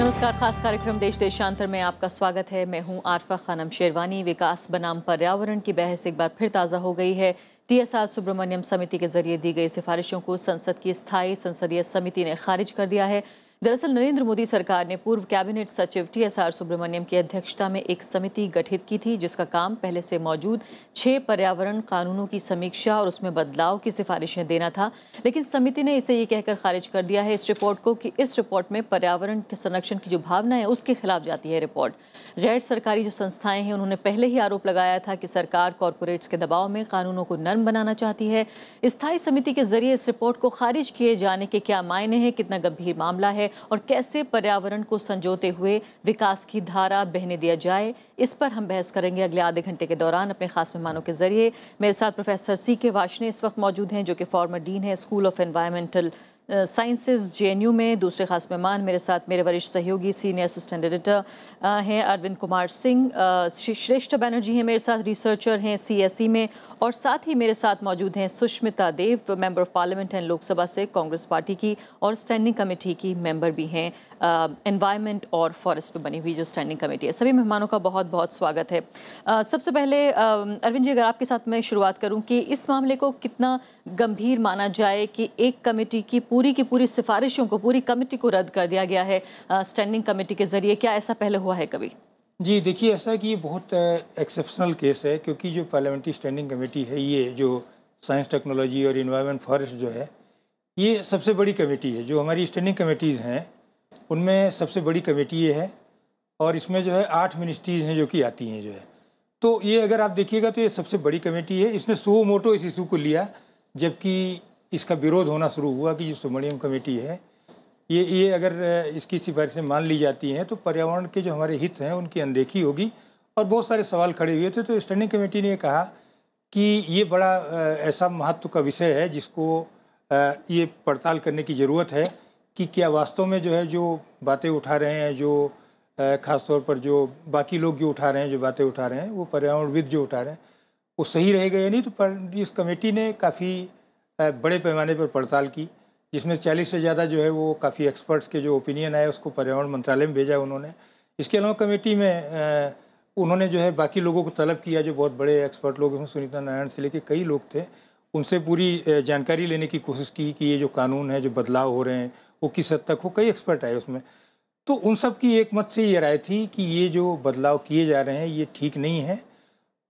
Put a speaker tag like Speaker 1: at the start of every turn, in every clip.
Speaker 1: नमस्कार, खास कार्यक्रम देश देशांतर में आपका स्वागत है। मैं हूं आरफा खानम शेरवानी। विकास बनाम पर्यावरण की बहस एक बार फिर ताज़ा हो गई है। टीएसआर सुब्रमण्यम समिति के जरिए दी गई सिफारिशों को संसद की स्थायी संसदीय समिति ने खारिज कर दिया है। दरअसल नरेंद्र मोदी सरकार ने पूर्व कैबिनेट सचिव टीएसआर सुब्रमण्यम की अध्यक्षता में एक समिति गठित की थी, जिसका काम पहले से मौजूद 6 पर्यावरण कानूनों की समीक्षा और उसमें बदलाव की सिफारिशें देना था। लेकिन समिति ने इसे ये कहकर खारिज कर दिया है इस रिपोर्ट को कि इस रिपोर्ट में पर्यावरण के संरक्षण की जो भावना है उसके खिलाफ जाती है रिपोर्ट। गैर सरकारी जो संस्थाएं हैं उन्होंने पहले ही आरोप लगाया था कि सरकार कॉरपोरेट्स के दबाव में कानूनों को नरम बनाना चाहती है। स्थायी समिति के जरिए इस रिपोर्ट को खारिज किए जाने के क्या मायने हैं, कितना गंभीर मामला है और कैसे पर्यावरण को संजोते हुए विकास की धारा बहने दिया जाए, इस पर हम बहस करेंगे अगले आधे घंटे के दौरान अपने खास मेहमानों के जरिए। मेरे साथ प्रोफेसर सीके वार्ष्णेय इस वक्त मौजूद हैं, जो कि फॉर्मर डीन है school of environmental sciences JNU में। दूसरे खास मेहमान मेरे साथ मेरे वरिष्ठ सहयोगी सीनियर असिस्टेंट एडिटर हैं अरविंद कुमार सिंह। श्रेष्ठ बनर्जी हैं मेरे साथ, रिसर्चर हैं सीएसई में। और साथ ही मेरे साथ मौजूद हैं Sushmita Dev, member of parliament हैं लोकसभा से कांग्रेस पार्टी की और स्टैंडिंग कमेटी की मेंबर भी हैं, एनवायरनमेंट और फॉरेस्ट पे बनी हुई जो स्टैंडिंग कमेटी है। सभी मेहमानों का बहुत बहुत स्वागत है। सबसे पहले अरविंद जी, अगर आपके साथ मैं शुरुआत करूं कि इस मामले को कितना गंभीर माना जाए कि एक कमेटी की पूरी सिफारिशों को, पूरी कमेटी को रद्द कर दिया गया है स्टैंडिंग कमेटी के जरिए। क्या ऐसा पहले हुआ है कभी?
Speaker 2: जी देखिए, ऐसा कि ये बहुत एक्सेप्शनल केस है, क्योंकि जो पार्लियामेंट्री स्टैंडिंग कमेटी है, ये जो साइंस टेक्नोलॉजी और इन्वायरमेंट फॉरेस्ट जो है, ये सबसे बड़ी कमेटी है। जो हमारी स्टैंडिंग कमेटीज़ हैं उनमें सबसे बड़ी कमेटी ये है और इसमें जो है 8 मिनिस्ट्रीज़ हैं जो कि आती हैं जो है। तो ये अगर आप देखिएगा तो ये सबसे बड़ी कमेटी है। इसने सो मोटो इस इशू को लिया, जबकि इसका विरोध होना शुरू हुआ कि जो सुब्रमण्यम कमेटी है ये अगर इसकी सिफारिशें मान ली जाती हैं तो पर्यावरण के जो हमारे हित हैं उनकी अनदेखी होगी और बहुत सारे सवाल खड़े हुए थे। तो स्टैंडिंग कमेटी ने कहा कि ये बड़ा ऐसा महत्व का विषय है जिसको ये पड़ताल करने की ज़रूरत है कि क्या वास्तव में जो है जो बातें उठा रहे हैं, जो ख़ास तौर पर जो बाकी लोग जो उठा रहे हैं, जो बातें उठा रहे हैं, वो पर्यावरणविद जो उठा रहे हैं वो सही रहेगा या नहीं। तो पर इस कमेटी ने काफ़ी बड़े पैमाने पर पड़ताल की, जिसमें 40 से ज़्यादा जो है वो काफ़ी एक्सपर्ट्स के जो ओपिनियन आए उसको पर्यावरण मंत्रालय में भेजा उन्होंने। इसके अलावा कमेटी में उन्होंने जो है बाकी लोगों को तलब किया, जो बहुत बड़े एक्सपर्ट लोग हैं, सुनीता नारायण से लेकर कई लोग थे, उनसे पूरी जानकारी लेने की कोशिश की कि ये जो कानून है, जो बदलाव हो रहे हैं वो किस हद तक हो। कई एक्सपर्ट आए उसमें। तो उन सब की एक मत से ये राय थी कि ये जो बदलाव किए जा रहे हैं ये ठीक नहीं है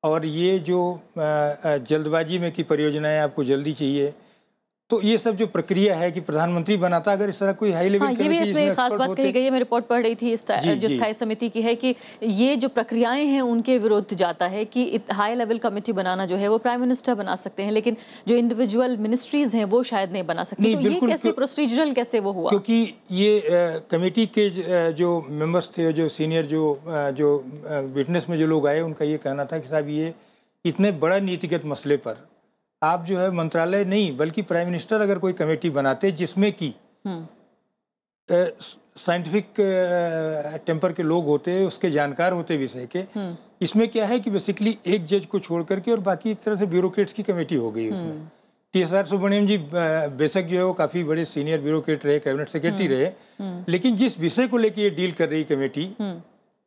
Speaker 2: और ये जो जल्दबाजी में की परियोजनाएँ आपको जल्दी चाहिए, तो ये सब जो प्रक्रिया है कि प्रधानमंत्री बनाता, अगर इस तरह कोई हाई लेवल
Speaker 1: ये भी इसमें खास बात कही गई है। मैं रिपोर्ट पढ़ रही थी जो स्थायी समिति की है कि ये जो प्रक्रियाएं हैं उनके विरुद्ध जाता है कि हाई लेवल कमेटी बनाना जो है वो प्राइम मिनिस्टर बना सकते हैं, लेकिन जो इंडिविजुअल मिनिस्ट्रीज हैं वो शायद नहीं बना सकते। तो ये कैसे प्रोसीजरल कैसे वो हुआ?
Speaker 2: क्योंकि ये कमेटी के जो मेंबर्स थे, जो सीनियर जो विटनेस में जो लोग आए, उनका ये कहना था कि साहब ये इतने बड़ा नीतिगत मसले पर आप जो है मंत्रालय नहीं बल्कि प्राइम मिनिस्टर अगर कोई कमेटी बनाते जिसमें कि साइंटिफिक टेम्पर के लोग होते, उसके जानकार होते विषय के, इसमें क्या है कि बेसिकली एक जज को छोड़ करके और बाकी एक तरह से ब्यूरोक्रेट्स की कमेटी हो गई उसमें। टीएसआर सुब्रमण्यम जी बेशक जो है वो काफ़ी बड़े सीनियर ब्यूरोक्रेट रहे, कैबिनेट सेक्रेटरी रहे, लेकिन जिस विषय को लेकर ये डील कर रही कमेटी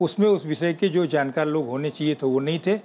Speaker 2: उसमें उस विषय के जो जानकार लोग होने चाहिए थे वो नहीं थे।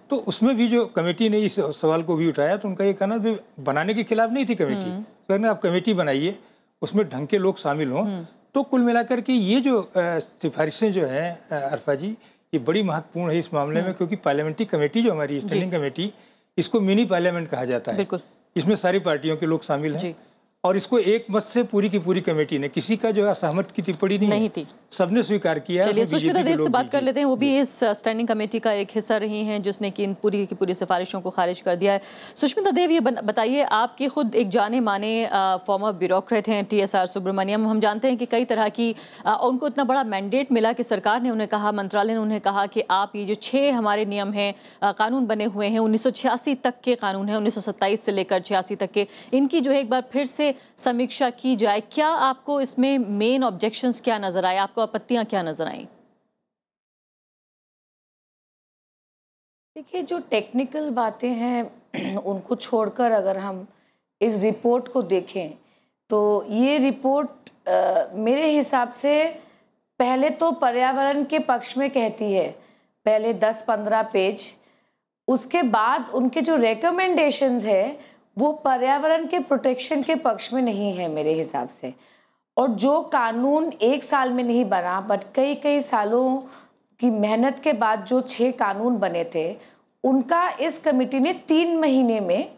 Speaker 2: तो उसमें भी जो कमेटी ने इस सवाल को भी उठाया तो उनका ये कहना भी बनाने के खिलाफ नहीं थी कमेटी, तो कहना आप कमेटी बनाइए, उसमें ढंग के लोग शामिल हों। तो कुल मिलाकर के ये जो सिफारिशें जो हैं अरफा जी, ये बड़ी महत्वपूर्ण है इस मामले में, क्योंकि पार्लियामेंट्री कमेटी जो हमारी स्टैंडिंग कमेटी, इसको मिनी पार्लियामेंट कहा जाता है। इसमें सारी पार्टियों के लोग शामिल हैं और इसको एक मत से पूरी की पूरी कमेटी ने, किसी का जो असहमत की टिप्पणी नहीं थी, सबने स्वीकार किया।
Speaker 1: चलिए सुष्मिता देव से बात कर लेते हैं, वो भी इस स्टैंडिंग कमेटी का एक हिस्सा रही हैं जिसने कि इन पूरी की पूरी सिफारिशों को खारिज कर दिया है। सुष्मिता देव, ये बताइए, आपकी खुद एक जाने माने फॉर्मर ब्यूरोक्रेट हैं टीएसआर सुब्रमण्यम। हम जानते हैं कि कई तरह की उनको इतना बड़ा मैंडेट मिला कि सरकार ने उन्हें कहा, मंत्रालय ने उन्हें कहा कि आप ये जो 6 हमारे नियम हैं, कानून बने हुए हैं, 1986 तक के कानून हैं, 1927 से लेकर 86 तक के, इनकी जो है एक बार फिर से समीक्षा की जाए। क्या आपको इसमें मेन ऑब्जेक्शंस क्या नजर आए, आपको आपत्तियां क्या नजर आई?
Speaker 3: देखिए, जो टेक्निकल बातें हैं उनको छोड़कर अगर हम इस रिपोर्ट को देखें तो ये रिपोर्ट मेरे हिसाब से पहले तो पर्यावरण के पक्ष में कहती है, पहले 10-15 पेज, उसके बाद उनके जो रिकमेंडेशंस है वो पर्यावरण के प्रोटेक्शन के पक्ष में नहीं है मेरे हिसाब से। और जो कानून एक साल में नहीं बना, बट कई कई सालों की मेहनत के बाद जो 6 कानून बने थे, उनका इस कमेटी ने 3 महीने में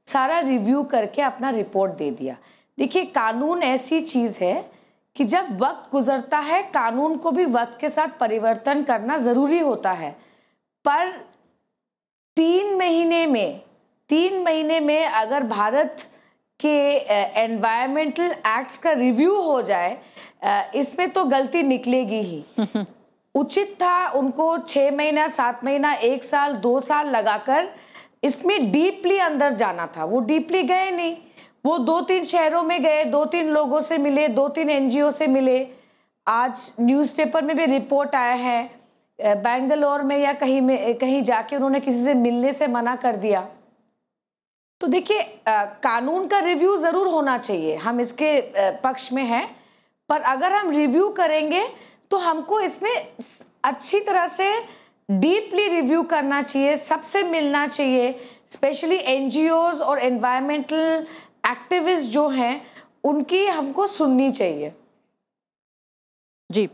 Speaker 3: सारा रिव्यू करके अपना रिपोर्ट दे दिया। देखिए, कानून ऐसी चीज है कि जब वक्त गुजरता है, कानून को भी वक्त के साथ परिवर्तन करना जरूरी होता है। पर 3 महीने में अगर भारत के एनवायरमेंटल एक्ट्स का रिव्यू हो जाए, इसमें तो गलती निकलेगी ही। उचित था उनको 6 महीना, 7 महीना, 1 साल, 2 साल लगाकर इसमें डीपली अंदर जाना था। वो डीपली गए नहीं, वो 2-3 शहरों में गए, 2-3 लोगों से मिले, 2-3 एनजीओ से मिले। आज न्यूज़पेपर में भी रिपोर्ट आया है, बेंगलोर में या कहीं जाके उन्होंने किसी से मिलने से मना कर दिया। तो देखिए, कानून का रिव्यू जरूर होना चाहिए, हम इसके पक्ष में हैं, पर अगर हम रिव्यू करेंगे तो हमको इसमें अच्छी तरह से डीपली रिव्यू करना चाहिए, सबसे मिलना चाहिए, स्पेशली एनजीओज और एनवायरमेंटल एक्टिविस्ट जो हैं उनकी हमको सुननी चाहिए।
Speaker 1: जी,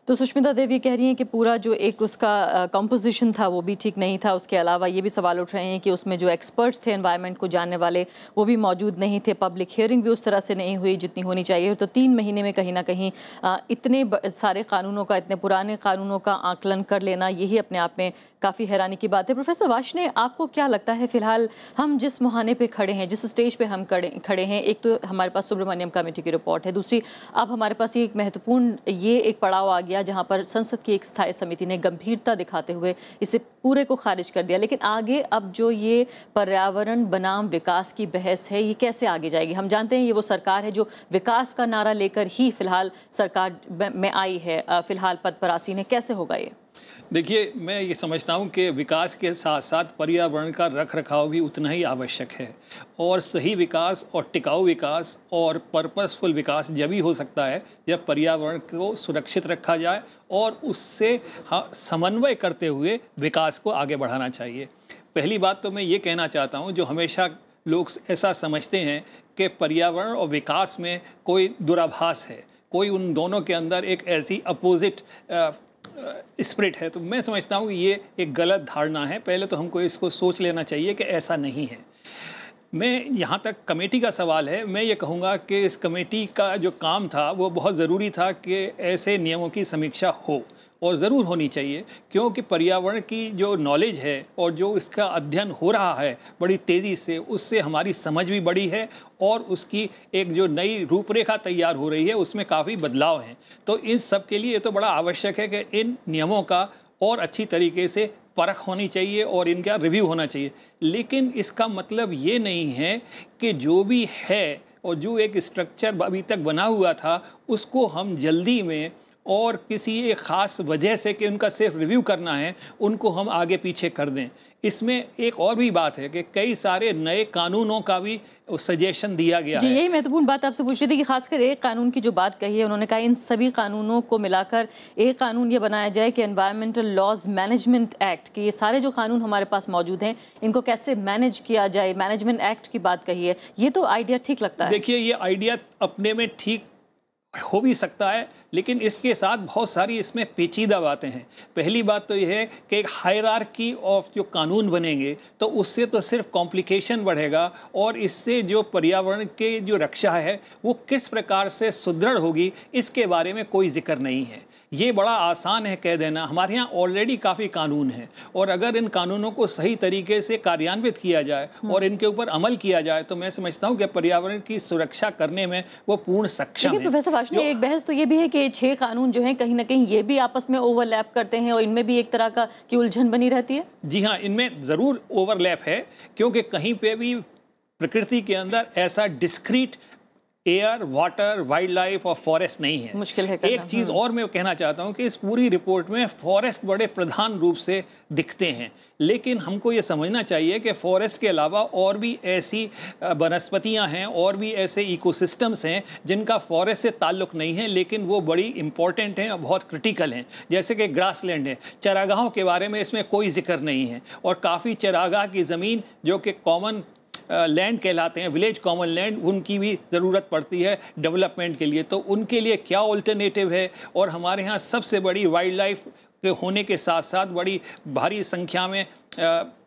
Speaker 1: तो सुष्मिता देवी कह रही हैं कि पूरा जो एक उसका कंपोजिशन था वो भी ठीक नहीं था। उसके अलावा ये भी सवाल उठ रहे हैं कि उसमें जो एक्सपर्ट्स थे एनवायरनमेंट को जानने वाले वो भी मौजूद नहीं थे, पब्लिक हियरिंग भी उस तरह से नहीं हुई जितनी होनी चाहिए। तो 3 महीने में कहीं ना कहीं इतने सारे कानूनों का, इतने पुराने कानूनों का आकलन कर लेना, यही अपने आप में काफ़ी हैरानी की बात है। प्रोफेसर वार्ष्णेय, आपको क्या लगता है, फिलहाल हम जिस मुहाने पे खड़े हैं, जिस स्टेज पे हम खड़े हैं, एक तो हमारे पास सुब्रमण्यम कमेटी की रिपोर्ट है, दूसरी अब हमारे पास एक महत्वपूर्ण ये एक पड़ाव आ गया जहाँ पर संसद की एक स्थायी समिति ने गंभीरता दिखाते हुए इसे पूरे को खारिज कर दिया। लेकिन आगे अब जो ये पर्यावरण बनाम विकास की बहस है, ये कैसे आगे जाएगी? हम जानते हैं ये वो सरकार है जो विकास का नारा लेकर ही फिलहाल सरकार में आई है, फिलहाल पद पर आसीन है, कैसे होगा ये?
Speaker 4: देखिए, मैं ये समझता हूँ कि विकास के साथ साथ पर्यावरण का रखरखाव भी उतना ही आवश्यक है। और सही विकास और टिकाऊ विकास और पर्पसफुल विकास जब ही हो सकता है जब पर्यावरण को सुरक्षित रखा जाए और उससे समन्वय करते हुए विकास को आगे बढ़ाना चाहिए। पहली बात तो मैं ये कहना चाहता हूँ, जो हमेशा लोग ऐसा समझते हैं कि पर्यावरण और विकास में कोई दुराभास है, कोई उन दोनों के अंदर एक ऐसी अपोजिट स्पिरिट है, तो मैं समझता हूँ कि ये एक गलत धारणा है। पहले तो हमको इसको सोच लेना चाहिए कि ऐसा नहीं है। मैं यहाँ तक कमेटी का सवाल है, मैं ये कहूँगा कि इस कमेटी का जो काम था वो बहुत ज़रूरी था कि ऐसे नियमों की समीक्षा हो और ज़रूर होनी चाहिए, क्योंकि पर्यावरण की जो नॉलेज है और जो इसका अध्ययन हो रहा है बड़ी तेज़ी से, उससे हमारी समझ भी बढ़ी है और उसकी एक जो नई रूपरेखा तैयार हो रही है उसमें काफ़ी बदलाव हैं। तो इन सब के लिए ये तो बड़ा आवश्यक है कि इन नियमों का और अच्छी तरीके से परख होनी चाहिए और इनका रिव्यू होना चाहिए। लेकिन इसका मतलब ये नहीं है कि जो भी है और जो एक स्ट्रक्चर अभी तक बना हुआ था उसको हम जल्दी में और किसी एक ख़ास वजह से कि उनका सिर्फ रिव्यू करना है, उनको हम आगे पीछे कर दें। इसमें एक और भी बात है कि कई सारे नए कानूनों का भी सजेशन दिया गया है।
Speaker 1: यही महत्वपूर्ण बात आपसे पूछ रही थी कि खासकर एक कानून की जो बात कही है, उन्होंने कहा इन सभी कानूनों को मिलाकर एक कानून ये बनाया जाए कि एनवायरमेंटल लॉज मैनेजमेंट एक्ट, कि ये सारे जो कानून हमारे पास मौजूद हैं इनको कैसे मैनेज किया जाए, मैनेजमेंट एक्ट की बात कही है। ये तो आइडिया ठीक लगता है।
Speaker 4: देखिए, ये आइडिया अपने में ठीक हो भी सकता है, लेकिन इसके साथ बहुत सारी इसमें पेचीदा बातें हैं। पहली बात तो यह है कि एक हायरार्की ऑफ जो कानून बनेंगे तो उससे तो सिर्फ कॉम्प्लिकेशन बढ़ेगा और इससे जो पर्यावरण के जो रक्षा है वो किस प्रकार से सुदृढ़ होगी इसके बारे में कोई जिक्र नहीं है। ये बड़ा आसान है कह देना। हमारे यहाँ ऑलरेडी काफ़ी कानून हैं और अगर इन कानूनों को सही तरीके से कार्यान्वित किया जाए और इनके ऊपर अमल किया जाए तो मैं समझता हूँ कि पर्यावरण की सुरक्षा करने में वो पूर्ण सक्षम है।
Speaker 1: प्रोफेसर वार्ष्णेय, एक बहस तो ये भी है कि 6 कानून जो हैं कहीं ना कहीं ये भी आपस में ओवरलैप करते हैं और इनमें भी एक तरह का की उलझन बनी रहती है।
Speaker 4: जी हाँ, इनमें ज़रूर ओवरलैप है, क्योंकि कहीं पे भी प्रकृति के अंदर ऐसा discrete air, water, wild life और फॉरेस्ट नहीं है।
Speaker 1: मुश्किल है
Speaker 4: एक चीज़ और मैं कहना चाहता हूँ कि इस पूरी रिपोर्ट में फॉरेस्ट बड़े प्रधान रूप से दिखते हैं, लेकिन हमको ये समझना चाहिए कि फॉरेस्ट के अलावा और भी ऐसी वनस्पतियाँ हैं और भी ऐसे इकोसिस्टम्स हैं जिनका फॉरेस्ट से ताल्लुक़ नहीं है, लेकिन वो बड़ी इंपॉर्टेंट हैं और बहुत क्रिटिकल हैं। जैसे कि ग्रासलैंड है, चरागाहों के बारे में इसमें कोई जिक्र नहीं है, और काफ़ी चरागाह की ज़मीन जो कि कॉमन लैंड कहलाते हैं, विलेज कॉमन लैंड, उनकी भी ज़रूरत पड़ती है डेवलपमेंट के लिए। तो उनके लिए क्या ऑल्टरनेटिव है? और हमारे यहाँ सबसे बड़ी वाइल्ड लाइफ के होने के साथ साथ बड़ी भारी संख्या में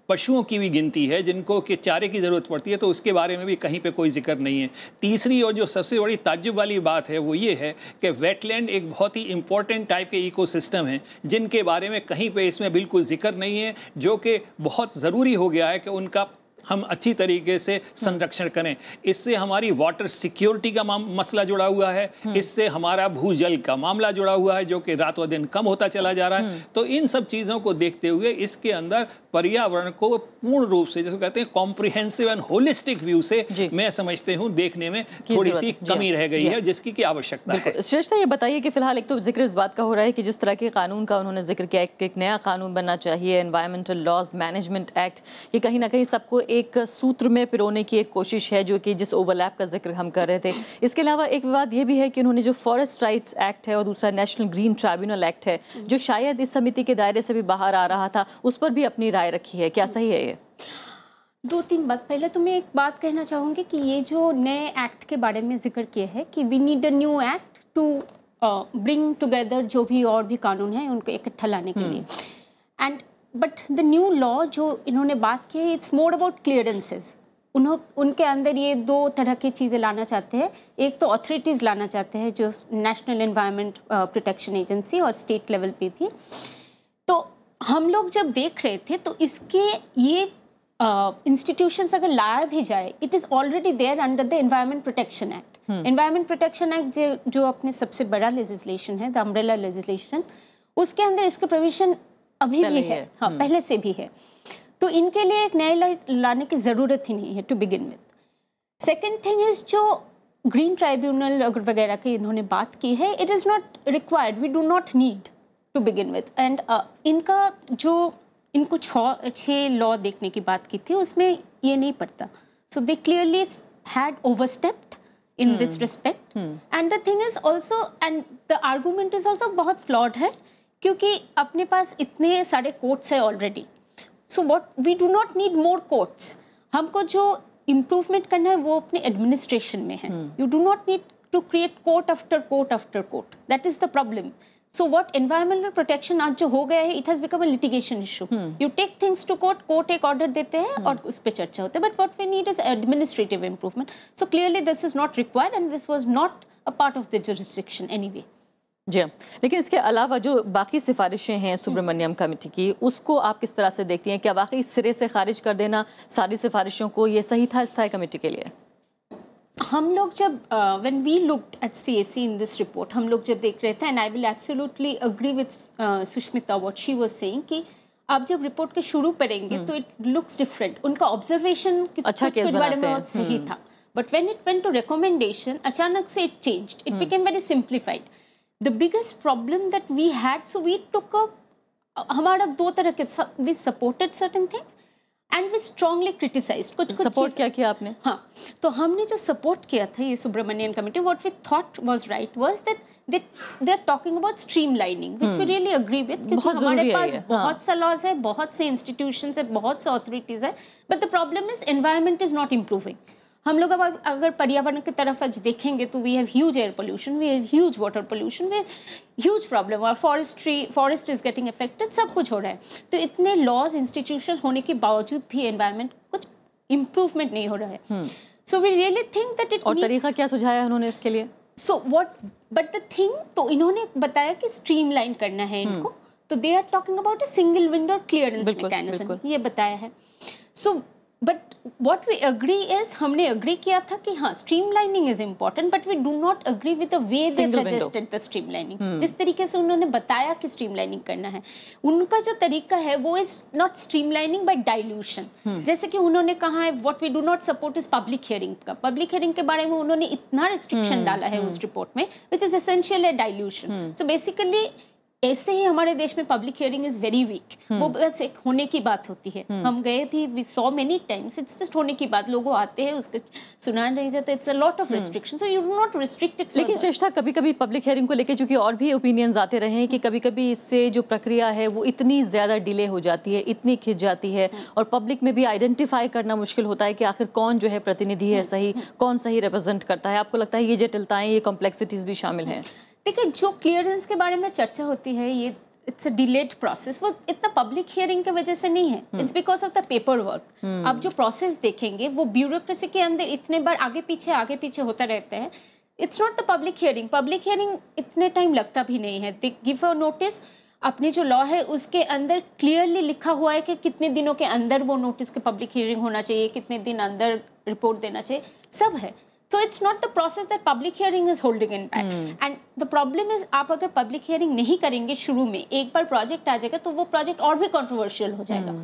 Speaker 4: पशुओं की भी गिनती है जिनको कि चारे की ज़रूरत पड़ती है, तो उसके बारे में भी कहीं पे कोई जिक्र नहीं है। तीसरी और जो सबसे बड़ी ताज्जुब वाली बात है वो ये है कि वेटलैंड एक बहुत ही इंपॉर्टेंट टाइप के इकोसिस्टम हैं जिनके बारे में कहीं पे इसमें बिल्कुल जिक्र नहीं है, जो कि बहुत ज़रूरी हो गया है कि उनका हम अच्छी तरीके से संरक्षण करें। इससे हमारी वाटर सिक्योरिटी का मसला जुड़ा हुआ है, इससे हमारा भूजल का मामला जुड़ा हुआ है जो कि रातों दिन कम होता चला जा रहा है। तो इन सब चीज़ों को देखते हुए इसके अंदर पर्यावरण को पूर्ण रूप से, जैसे कहते हैं कॉम्प्रिहेंसिव एंड होलिस्टिक व्यू से मैं समझते हूँ देखने में थोड़ी सी कमी रह गई है, जिसकी की आवश्यकता है।
Speaker 1: श्रेष्ठा, ये बताइए कि फिलहाल एक तो जिक्र इस बात का हो रहा है कि जिस तरह के कानून का उन्होंने जिक्र किया, एक नया कानून बनना चाहिए, एनवायरमेंटल लॉज मैनेजमेंट एक्ट, ये कहीं ना कहीं सबको एक सूत्र में पिरोने की एक कोशिश है, जो कि जिस ओवरलैप का जिक्र हम कर रहे थे। इसके अलावा एक विवाद ये भी है कि उन्होंने जो फॉरेस्ट राइट्स एक्ट है और दूसरा नेशनल ग्रीन ट्राइब्यूनल एक्ट है, जो शायद इस समिति के दायरे से भी बाहर आ रहा था, उस पर भी अपनी राय रखी है। क्या सही है ये?
Speaker 5: दो तीन बात। पहले तो मैं एक बात कहना चाहूँगी कि ये जो नए एक्ट के बारे में जिक्र किया है कि we need a new act to bring together जो भी और भी कानून है उनको इकट्ठा लाने के लिए। And but the new law जो इन्होंने बात की है, इट्स मोर अबाउट क्लियरेंसेज। उनके अंदर ये दो तरह की चीज़ें लाना चाहते हैं। एक तो अथॉरिटीज़ लाना चाहते हैं, जो नेशनल एनवायरनमेंट प्रोटेक्शन एजेंसी और स्टेट लेवल पे भी। तो हम लोग जब देख रहे थे तो इसके ये इंस्टीट्यूशंस अगर लाया भी जाए, it is already there under the environment protection act. Environment protection act जो अपने सबसे बड़ा लेजिस्लेशन है, द अम्ब्रेला लेजिस्लेशन, उसके अंदर इसका प्रोविजन अभी भी है, हाँ पहले से भी है। तो इनके लिए एक नया लाने की ज़रूरत ही नहीं है to begin with. Second thing is जो ग्रीन ट्राइब्यूनल वगैरह की इन्होंने बात की है, it is not required, we do not need to begin with. And इनका जो इनको 6 लॉ देखने की बात की थी, उसमें ये नहीं पड़ता। So they clearly had overstepped in this respect. And the thing is also, and the argument is also बहुत फ्लॉड है, क्योंकि अपने पास इतने सारे कोर्ट्स है already. So what, we do not need more courts. हमको जो इम्प्रूवमेंट करना है वो अपने एडमिनिस्ट्रेशन में है। You do not need to create court after court after court, that is the problem. So what environmental protection आज जो हो गया है, it has become a litigation issue. You take things to court, court एक order देते हैं और उस पर चर्चा होती है। But what we need is administrative improvement. So clearly this is not required and this was not a part of the jurisdiction anyway.
Speaker 1: जी, लेकिन इसके अलावा जो बाकी सिफारिशें हैं सुब्रमण्यम कमेटी की, उसको आप किस तरह से देखती हैं? क्या वाकई सिरे से खारिज कर देना सारी सिफारिशों को ये सही था स्थायी कमेटी के लिए?
Speaker 5: हम लोग जब when we looked at CAC in this report, हम लोग जब देख रहे थे, and I will absolutely agree with Sushmita what she was saying, कि आप जब रिपोर्ट के शुरू करेंगे तो इट लुक्स डिफरेंट। उनका ऑब्जर्वेशन कुछ बारे में बहुत सही था, but when it went to recommendation, अचानक से it changed, it became very simplified. The biggest problem that we had, so we took a, हमारा दो तरह के, we supported certain things and we strongly criticized कुछ
Speaker 1: सपोर्ट क्या किया आपने?
Speaker 5: हाँ, तो हमने जो सपोर्ट किया था ये Subramanian committee, what we thought was right was that they are talking about streamlining, which we really agree with, क्योंकि हमारे पास बहुत सा लॉज है, बहुत से इंस्टीट्यूशंस है, बहुत से ऑथोरिटीज है, but the problem is environment is not improving. हम लोग अगर पर्यावरण की तरफ आज देखेंगे तो we have huge air pollution, we have huge water pollution, we huge problem, और फॉरेस्ट इज गेटिंग अफेक्टेड, सब कुछ हो रहा है। तो इतने लॉज इंस्टीट्यूशंस होने के बावजूद भी एनवायरनमेंट कुछ इम्प्रूवमेंट नहीं हो रहा है। So we really think that it,
Speaker 1: और तरीका क्या सुझाया उन्होंने इसके लिए?
Speaker 5: So what, but the thing, तो इन्होंने बताया कि स्ट्रीमलाइन करना है इनको, तो they are talking about a single window clearance mechanism, ये बताया है। So but what we agree is, हमने एग्री किया था कि हाँ streamlining is important, but we do not agree with the way they suggested the streamlining. जिस तरीके से उन्होंने बताया कि स्ट्रीमलाइनिंग करना है, उनका जो तरीका है वो is not streamlining by dilution. जैसे कि उन्होंने कहा है what we do not support is public hearing का। पब्लिक हियरिंग के बारे में उन्होंने इतना रिस्ट्रिक्शन डाला है उस रिपोर्ट में, विच इज एसेंशियल है डाइल्यूशन। सो बेसिकली ऐसे ही हमारे देश में public hearing is very weak. वो बस एक होने की बात होती है। हम गए भी, we saw many times, it's just होने की बात, लोग आते हैं उसके सुना नहीं जाता, it's a lot of restriction, so you do not restrict it.
Speaker 1: लेकिन श्रेष्ठा, कभी कभी पब्लिक हियरिंग को लेकर चूंकि और भी ओपिनियंस आते रहे हैं कि कभी कभी इससे जो प्रक्रिया है वो इतनी ज्यादा डिले हो जाती है, इतनी खिंच जाती है, और पब्लिक में भी आइडेंटिफाई करना मुश्किल होता है कि आखिर कौन जो है प्रतिनिधि है सही, कौन सही रिप्रेजेंट करता है। आपको लगता है ये जटिलताएं, ये कॉम्प्लेक्सिटीज भी शामिल हैं?
Speaker 5: देखिए, जो क्लियरेंस के बारे में चर्चा होती है, ये इट्स अ डिलेड प्रोसेस, वो इतना पब्लिक हियरिंग की वजह से नहीं है, it's because of the paper work. आप जो प्रोसेस देखेंगे वो ब्यूरोक्रेसी के अंदर इतने बार आगे पीछे होता रहता है। It's not the public hearing. Public hearing इतने टाइम लगता भी नहीं है। दे गिव अ नोटिस, अपने जो लॉ है उसके अंदर क्लियरली लिखा हुआ है कि कितने दिनों के अंदर वो नोटिस के पब्लिक हियरिंग होना चाहिए, कितने दिन अंदर रिपोर्ट देना चाहिए, सब है। So it's not the process that public hearing is holding in back. And the problem is, आप अगर public hearing नहीं करेंगे शुरू में, एक बार प्रोजेक्ट आ जाएगा तो वो प्रोजेक्ट और भी कंट्रोवर्शियल हो जाएगा।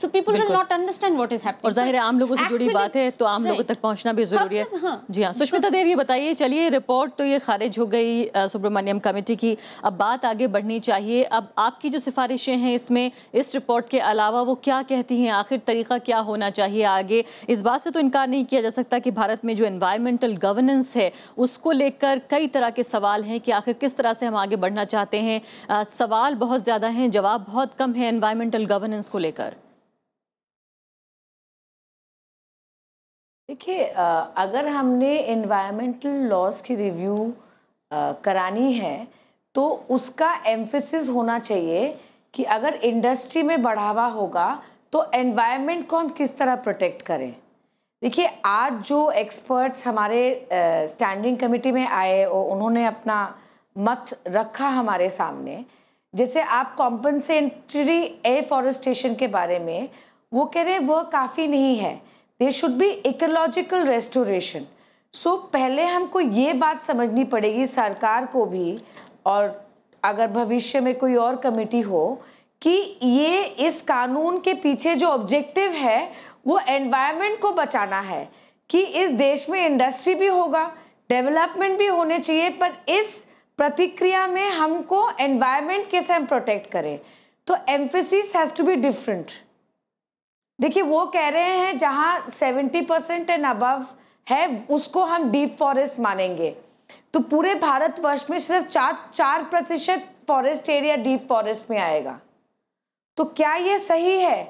Speaker 5: So people will not understand what is happening.
Speaker 1: और जाहिर है आम लोगों से जुड़ी बात है तो आम लोगों तक पहुंचना भी जरूरी है। जी हाँ, सुष्मिता देव, ये बताइए, चलिए रिपोर्ट तो ये खारिज हो गई सुब्रमण्यम कमेटी की, अब बात आगे बढ़नी चाहिए। अब आपकी जो सिफारिशें हैं इसमें, इस रिपोर्ट के अलावा वो क्या कहती हैं, आखिर तरीका क्या होना चाहिए आगे? इस बात से तो इनकार नहीं किया जा सकता कि भारत में जो एनवायरमेंटल गवर्नेंस है उसको लेकर कई तरह के सवाल हैं कि आखिर किस तरह से हम आगे बढ़ना चाहते हैं। सवाल बहुत ज़्यादा हैं, जवाब बहुत कम है एनवायरमेंटल गवर्नेंस को लेकर।
Speaker 3: देखिए, अगर हमने एनवायरमेंटल लॉज की रिव्यू करानी है तो उसका एम्फेसिस होना चाहिए कि अगर इंडस्ट्री में बढ़ावा होगा तो एनवायरनमेंट को हम किस तरह प्रोटेक्ट करें। देखिए, आज जो एक्सपर्ट्स हमारे स्टैंडिंग कमेटी में आए और उन्होंने अपना मत रखा हमारे सामने, जैसे आप कॉम्पनसेटरी एफॉरेस्टेशन के बारे में वो कह रहे हैं वह काफ़ी नहीं है, there should be ecological restoration. So पहले हमको ये बात समझनी पड़ेगी सरकार को भी, और अगर भविष्य में कोई और कमेटी हो, कि ये इस कानून के पीछे जो ऑब्जेक्टिव है वो एनवायरनमेंट को बचाना है, कि इस देश में इंडस्ट्री भी होगा, डेवलपमेंट भी होने चाहिए, पर इस प्रतिक्रिया में हमको एनवायरनमेंट कैसे हम प्रोटेक्ट करें, तो emphasis has to be different. देखिए, वो कह रहे हैं जहां 70% एंड अबव है उसको हम डीप फॉरेस्ट मानेंगे, तो पूरे भारतवर्ष में सिर्फ 4% फॉरेस्ट एरिया डीप फॉरेस्ट में आएगा। तो क्या ये सही है?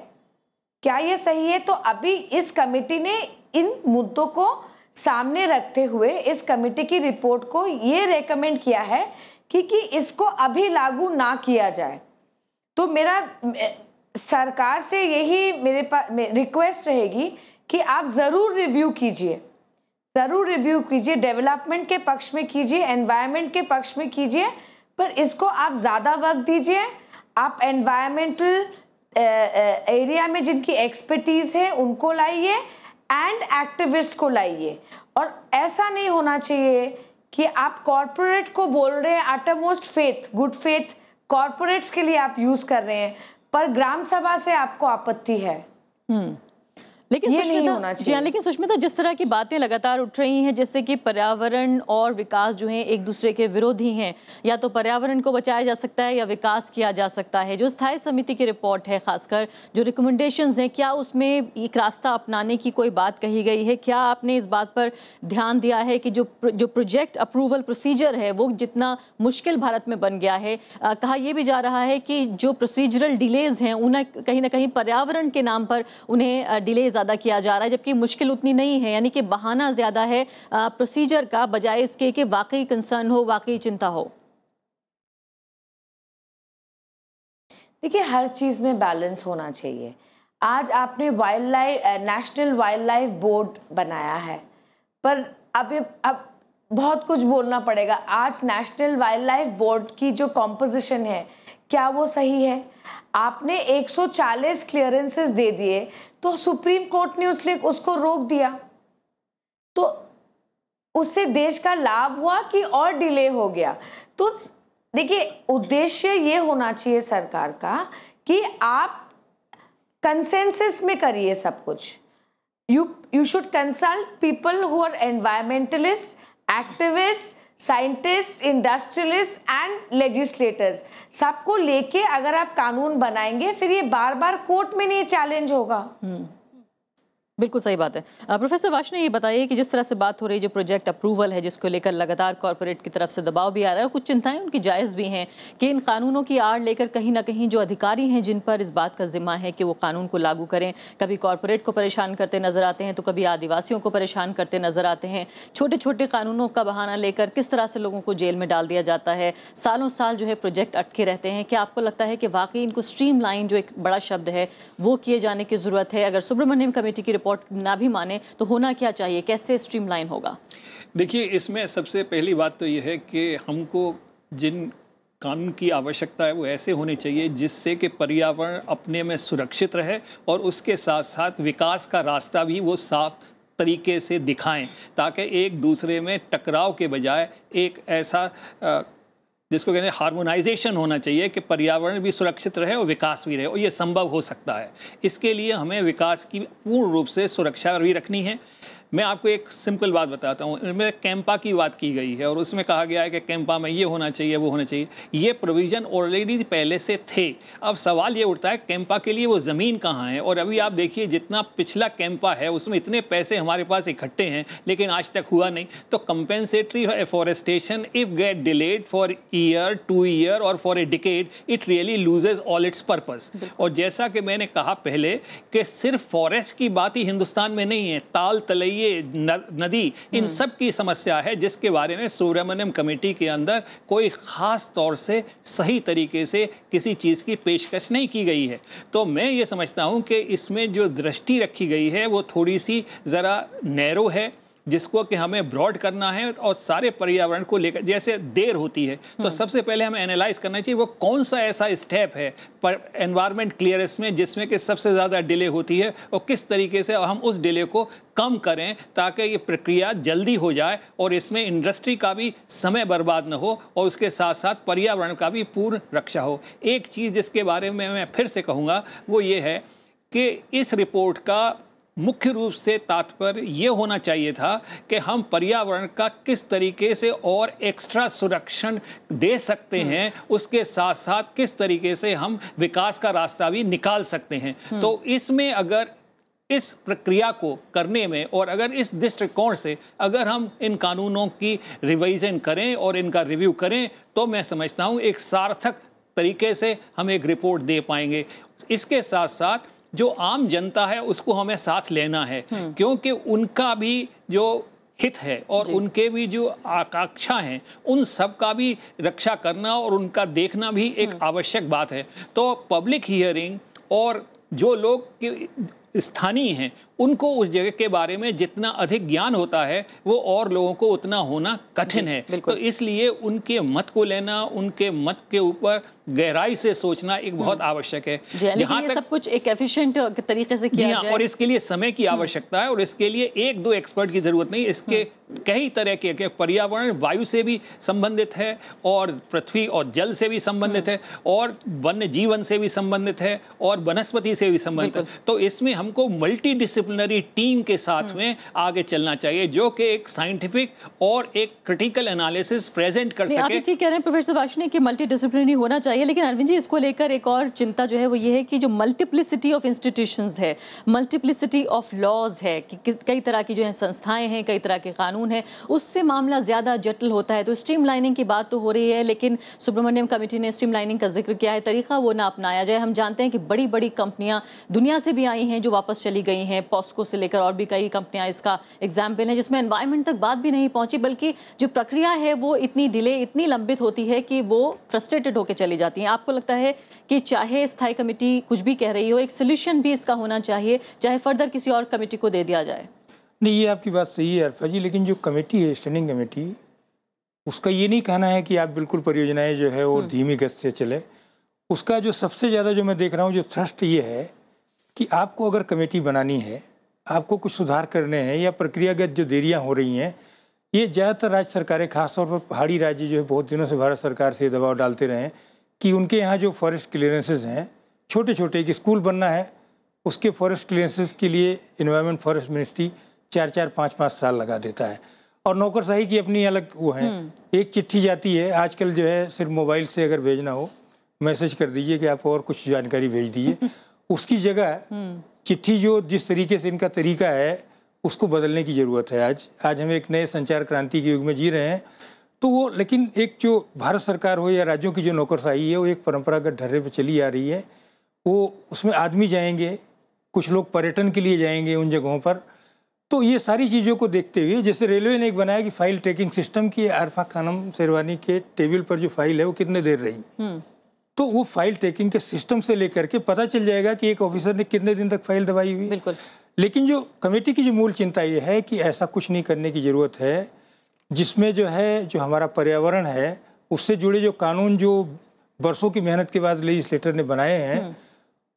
Speaker 3: क्या ये सही है? तो अभी इस कमेटी ने इन मुद्दों को सामने रखते हुए इस कमेटी की रिपोर्ट को ये रेकमेंड किया है कि इसको अभी लागू ना किया जाए। तो मेरा सरकार से यही मेरे पास रिक्वेस्ट रहेगी कि आप जरूर रिव्यू कीजिए, जरूर रिव्यू कीजिए, डेवलपमेंट के पक्ष में कीजिए, एनवायरनमेंट के पक्ष में कीजिए, पर इसको आप ज्यादा वक्त दीजिए। आप एनवायरमेंटल एरिया में जिनकी एक्सपर्टीज है उनको लाइए एंड एक्टिविस्ट को लाइए। और ऐसा नहीं होना चाहिए कि आप कॉरपोरेट को बोल रहे हैं utmost faith, good faith corporates के लिए आप यूज कर रहे हैं, पर ग्राम सभा से आपको आपत्ति है।
Speaker 1: लेकिन सुष्मिता, जिस तरह की बातें लगातार उठ रही हैं, जैसे कि पर्यावरण और विकास जो हैं एक दूसरे के विरोधी हैं, या तो पर्यावरण को बचाया जा सकता है या विकास किया जा सकता है। जो स्थायी समिति की रिपोर्ट है, खासकर जो रिकमेंडेशंस हैं, क्या उसमें एक रास्ता अपनाने की कोई बात कही गई है? क्या आपने इस बात पर ध्यान दिया है कि जो प्रोजेक्ट अप्रूवल प्रोसीजर है वो जितना मुश्किल भारत में बन गया है, कहा यह भी जा रहा है कि जो प्रोसीजरल डिलेज हैं उन्हें कहीं ना कहीं पर्यावरण के नाम पर उन्हें डिलेज ज्यादा किया जा रहा है, जबकि मुश्किल उतनी नहीं है, यानी कि बहाना ज्यादा है प्रोसीजर का, बजाय इसके कि वाकई कंसर्न हो, वाकई चिंता हो।
Speaker 3: देखिए, हर चीज में बैलेंस होना चाहिए। आज आपने नेशनल वाइल्ड लाइफ बोर्ड बनाया है, पर अब बहुत कुछ बोलना पड़ेगा। आज नेशनल वाइल्ड लाइफ बोर्ड की जो कॉम्पोजिशन है, क्या वो सही है? आपने 140 क्लियरेंसेस दे दिए तो सुप्रीम कोर्ट ने उसको रोक दिया, तो उससे देश का लाभ हुआ कि और डिले हो गया। तो देखिए, उद्देश्य ये होना चाहिए सरकार का कि आप कंसेंसस में करिए सब कुछ। You should consult people who are environmentalists, activists, scientists, industrialists and legislators। सबको लेके अगर आप कानून बनाएंगे फिर ये बार बार कोर्ट में नहीं चैलेंज होगा।
Speaker 1: बिल्कुल सही बात है। प्रोफेसर वार्ष्णेय, ये बताइए कि जिस तरह से बात हो रही है, जो प्रोजेक्ट अप्रूवल है जिसको लेकर लगातार कॉर्पोरेट की तरफ से दबाव भी आ रहा है और कुछ चिंताएं उनकी जायज़ भी हैं कि इन कानूनों की आड़ लेकर कहीं ना कहीं जो अधिकारी हैं जिन पर इस बात का जिम्मा है कि वो कानून को लागू करें, कभी कॉर्पोरेट को परेशान करते नजर आते हैं तो कभी आदिवासियों को परेशान करते नजर आते हैं। छोटे छोटे कानूनों का बहाना लेकर किस तरह से लोगों को जेल में डाल दिया जाता है, सालों साल जो है प्रोजेक्ट अटके रहते हैं। क्या आपको लगता है कि वाकई इनको स्ट्रीमलाइन, जो एक बड़ा शब्द है, वो किए जाने की ज़रूरत है? अगर सुब्रमण्यम कमेटी की रिपोर्ट ना भी माने तो होना क्या चाहिए, कैसे स्ट्रीमलाइन होगा?
Speaker 4: देखिए, इसमें सबसे पहली बात तो यह है कि हमको जिन कानून की आवश्यकता है वो ऐसे होने चाहिए जिससे कि पर्यावरण अपने में सुरक्षित रहे और उसके साथ साथ विकास का रास्ता भी वो साफ तरीके से दिखाएं, ताकि एक दूसरे में टकराव के बजाय एक ऐसा जिसको कहते हैं हार्मोनाइजेशन होना चाहिए कि पर्यावरण भी सुरक्षित रहे और विकास भी रहे, और ये संभव हो सकता है। इसके लिए हमें विकास की पूर्ण रूप से सुरक्षा भी रखनी है। मैं आपको एक सिंपल बात बताता हूँ। इसमें कैंपा की बात की गई है और उसमें कहा गया है कि कैंपा में ये होना चाहिए, वो होना चाहिए। ये प्रोविज़न ऑलरेडी पहले से थे। अब सवाल ये उठता है कैंपा के लिए वो ज़मीन कहाँ है? और अभी आप देखिए, जितना पिछला कैंपा है उसमें इतने पैसे हमारे पास इकट्ठे हैं लेकिन आज तक हुआ नहीं। तो compensatory afforestation if get delayed for year, 2 year और for a decade, it really loses all its purpose. और जैसा कि मैंने कहा पहले कि सिर्फ फॉरेस्ट की बात ही हिंदुस्तान में नहीं है, ताल तलैया, नदी, इन सब की समस्या है जिसके बारे में सुब्रमण्यम कमेटी के अंदर कोई खास तौर से सही तरीके से किसी चीज़ की पेशकश नहीं की गई है। तो मैं ये समझता हूं कि इसमें जो दृष्टि रखी गई है वो थोड़ी सी ज़रा नैरो है, जिसको कि हमें ब्रॉड करना है और सारे पर्यावरण को लेकर जैसे देर होती है तो सबसे पहले हमें एनालाइज करना चाहिए वो कौन सा ऐसा स्टेप है पर एनवायरनमेंट क्लियरेंस में जिसमें कि सबसे ज़्यादा डिले होती है और किस तरीके से हम उस डिले को कम करें ताकि ये प्रक्रिया जल्दी हो जाए और इसमें इंडस्ट्री का भी समय बर्बाद न हो और उसके साथ साथ पर्यावरण का भी पूर्ण रक्षा हो। एक चीज़ जिसके बारे में मैं फिर से कहूँगा वो ये है कि इस रिपोर्ट का मुख्य रूप से तात्पर्य ये होना चाहिए था कि हम पर्यावरण का किस तरीके से और एक्स्ट्रा सुरक्षण दे सकते हैं, उसके साथ साथ किस तरीके से हम विकास का रास्ता भी निकाल सकते हैं। तो इसमें अगर इस प्रक्रिया को करने में और अगर इस दृष्टिकोण से अगर हम इन कानूनों की रिवीजन करें और इनका रिव्यू करें तो मैं समझता हूँ एक सार्थक तरीके से हम एक रिपोर्ट दे पाएंगे। इसके साथ साथ जो आम जनता है उसको हमें साथ लेना है, क्योंकि उनका भी जो हित है और उनके भी जो आकांक्षा हैं उन सब का भी रक्षा करना और उनका देखना भी एक आवश्यक बात है। तो पब्लिक हियरिंग और जो लोग स्थानीय हैं उनको उस जगह के बारे में जितना अधिक ज्ञान होता है वो और लोगों को उतना होना कठिन है। तो इसलिए उनके मत को लेना, उनके मत के ऊपर गहराई से सोचना एक बहुत आवश्यक है।
Speaker 1: जहाँ तक सब कुछ एक एफिशिएंट तरीके से किया जाए।
Speaker 4: और इसके लिए समय की आवश्यकता है और इसके लिए 1-2 एक्सपर्ट की जरूरत नहीं। इसके कई तरह के पर्यावरण वायु से भी संबंधित है और पृथ्वी और जल से भी संबंधित है और वन्य जीवन से भी संबंधित है और वनस्पति से भी संबंधित है। तो इसमें हमको मल्टी डिसिप्लिनरी टीम के साथ में आगे चलना चाहिए जो कि एक साइंटिफिक और एक क्रिटिकल एनालिसिस प्रेजेंट कर सके।
Speaker 1: आप ठीक कह रहे हैं प्रोफेसर वार्ष्णेय कि मल्टी डिसिप्लिनरी होना चाहिए, लेकिन अरविंद जी इसको लेकर एक और चिंता जो है वो ये है कि जो मल्टीप्लिसिटी ऑफ इंस्टीट्यूशंस है, मल्टीप्लिसिटी ऑफ लॉज है कि कई तरह की जो है संस्थाएं हैं, कई तरह के कानून हैं, उससे मामला ज़्यादा जटिल होता है। तो स्ट्रीमलाइनिंग की बात तो हो रही है लेकिन सुब्रमण्यम कमेटी ने स्ट्रीमलाइनिंग का जिक्र किया है, तरीका वो ना अपनाया जाए। हम जानते हैं कि बड़ी बड़ी कंपनियां दुनिया से भी आई हैं जो वापस चली गई हैं, पॉस्को से लेकर और भी कई कंपनियां इसका एग्जाम्पल है जिसमें एनवायरनमेंट तक बात भी नहीं पहुंची, बल्कि जो प्रक्रिया है वो इतनी डिले, इतनी लंबित होती है कि वो फ्रस्ट्रेटेड होकर चली जाती हैं। आपको लगता है कि चाहे स्थायी कमेटी कुछ भी कह रही हो, एक सोल्यूशन भी इसका होना चाहिए, चाहे फर्दर किसी और कमेटी को दे दिया जाए?
Speaker 2: नहीं, ये आपकी बात सही है अरफा जी, लेकिन जो कमेटी है, स्टैंडिंग कमेटी, उसका ये नहीं कहना है कि आप बिल्कुल परियोजनाएं जो है वो धीमी गति से चले। उसका जो सबसे ज़्यादा जो मैं देख रहा हूँ जो थ्रस्ट ये है कि आपको अगर कमेटी बनानी है, आपको कुछ सुधार करने हैं या प्रक्रियागत जो देरियाँ हो रही हैं, ये ज़्यादातर राज्य सरकारें, खासतौर पर पहाड़ी राज्य जो है बहुत दिनों से भारत सरकार से दबाव डालते रहे हैं कि उनके यहाँ जो फॉरेस्ट क्लियरेंसेज हैं छोटे छोटे, एक स्कूल बनना है उसके फॉरेस्ट क्लियरेंसेज के लिए इन्वायरमेंट फॉरेस्ट मिनिस्ट्री 4-4, 5-5 साल लगा देता है। और नौकरशाही की अपनी अलग वो है, एक चिट्ठी जाती है आजकल जो है सिर्फ मोबाइल से अगर भेजना हो मैसेज कर दीजिए कि आप और कुछ जानकारी भेज दीजिए, उसकी जगह चिट्ठी जो जिस तरीके से इनका तरीका है उसको बदलने की ज़रूरत है। आज हम एक नए संचार क्रांति के युग में जी रहे हैं, तो वो लेकिन एक जो भारत सरकार हो या राज्यों की जो नौकरशाही है वो एक परंपरागत ढर्रे पर चली आ रही है। वो उसमें आदमी जाएंगे, कुछ लोग पर्यटन के लिए जाएंगे उन जगहों पर, तो ये सारी चीज़ों को देखते हुए जैसे रेलवे ने एक बनाया कि फाइल ट्रैकिंग सिस्टम की, आरफा खानम शेरवानी के टेबल पर जो फाइल है वो कितने देर रही, तो वो फाइल ट्रैकिंग के सिस्टम से लेकर के पता चल जाएगा कि एक ऑफिसर ने कितने दिन तक फाइल दबाई हुई।
Speaker 1: बिल्कुल।
Speaker 2: लेकिन जो कमेटी की जो मूल चिंता ये है कि ऐसा कुछ नहीं करने की ज़रूरत है जिसमें जो है जो हमारा पर्यावरण है उससे जुड़े जो कानून जो बरसों की मेहनत के बाद लेजिस्लेटर ने बनाए हैं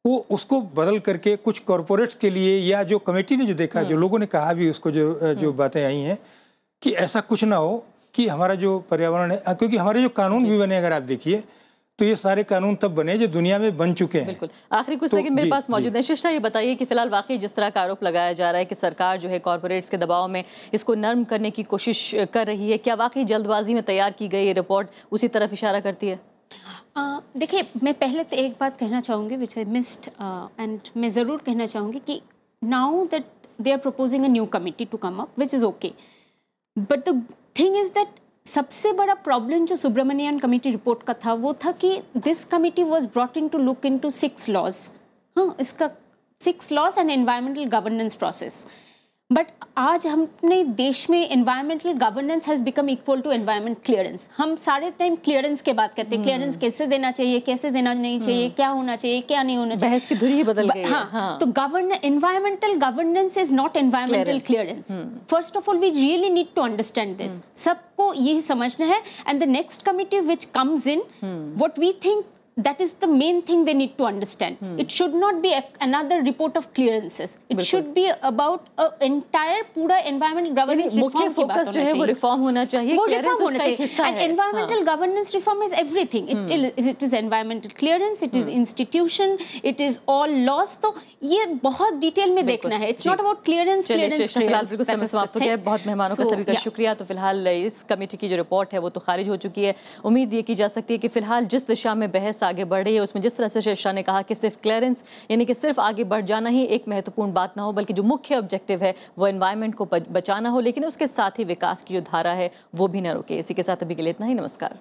Speaker 2: वो उसको बदल करके कुछ कॉरपोरेट्स के लिए, या जो कमेटी ने जो देखा, जो लोगों ने कहा भी उसको जो बातें आई हैं कि ऐसा कुछ ना हो कि हमारा जो पर्यावरण है, क्योंकि हमारे जो कानून भी बने अगर आप देखिए तो ये सारे कानून तब बने जो दुनिया में बन चुके हैं।
Speaker 1: बिल्कुल। आखिरी कुछ सेकंड मेरे पास मौजूद है। शिष्टा, ये बताइए कि फिलहाल वाकई जिस तरह का आरोप लगाया जा रहा है कि सरकार जो है कॉरपोरेट्स के दबाव में इसको नर्म करने की कोशिश कर रही है, क्या वाकई जल्दबाजी में तैयार की गई ये रिपोर्ट उसी तरफ इशारा करती है?
Speaker 5: देखिए, मैं पहले तो एक बात कहना चाहूँगी विच आई मिस्ड, एंड मैं ज़रूर कहना चाहूँगी कि now that they are proposing a new committee to come up which is okay, but the thing is that सबसे बड़ा प्रॉब्लम जो सुब्रमण्यन कमेटी रिपोर्ट का था वो था कि this committee was brought in to look into 6 laws, हाँ, इसका 6 laws and environmental governance process. But आज हम अपने देश में environmental governance has become equal to environment clearance. हम सारे टाइम क्लियरेंस के बात करते हैं, क्लियरेंस कैसे देना चाहिए, कैसे देना नहीं चाहिए, क्या होना चाहिए, क्या नहीं होना चाहिए,
Speaker 1: बहस की धुरी ही बदल गई है।
Speaker 5: हाँ, तो environmental governance is not environmental clearance. First of all we really need to understand this, सबको यही समझना है। And the next committee which comes in, what we think that is the main thing they need to understand. It should not be another report of clearances. It should be about a entire पूरा environmental governance reform
Speaker 1: मुख्य focus जो है वो reform होना चाहिए,
Speaker 5: वो reform होना चाहिए। And environmental governance reform is everything. It is environmental clearance, it is institution, it is all laws. तो ये बहुत डिटेल में देखना है। It's not about clearance.
Speaker 1: फिलहाल बिल्कुल समय समाप्त हो गया। बहुत मेहमानों का सभी का शुक्रिया। तो फिलहाल इस कमेटी की जो रिपोर्ट है वो तो खारिज हो चुकी है। उम्मीद ये की जा सकती है कि फिलहाल जिस दिशा में बहस आगे बढ़ रही है उसमें जिस तरह से शिक्षा ने कहा कि सिर्फ क्लियरेंस यानी कि सिर्फ आगे बढ़ जाना ही एक महत्वपूर्ण बात ना हो, बल्कि जो मुख्य ऑब्जेक्टिव है वो एनवायरनमेंट को बचाना हो, लेकिन उसके साथ ही विकास की जो धारा है वो भी न रुके। इसी के साथ अभी के लिए इतना ही। नमस्कार।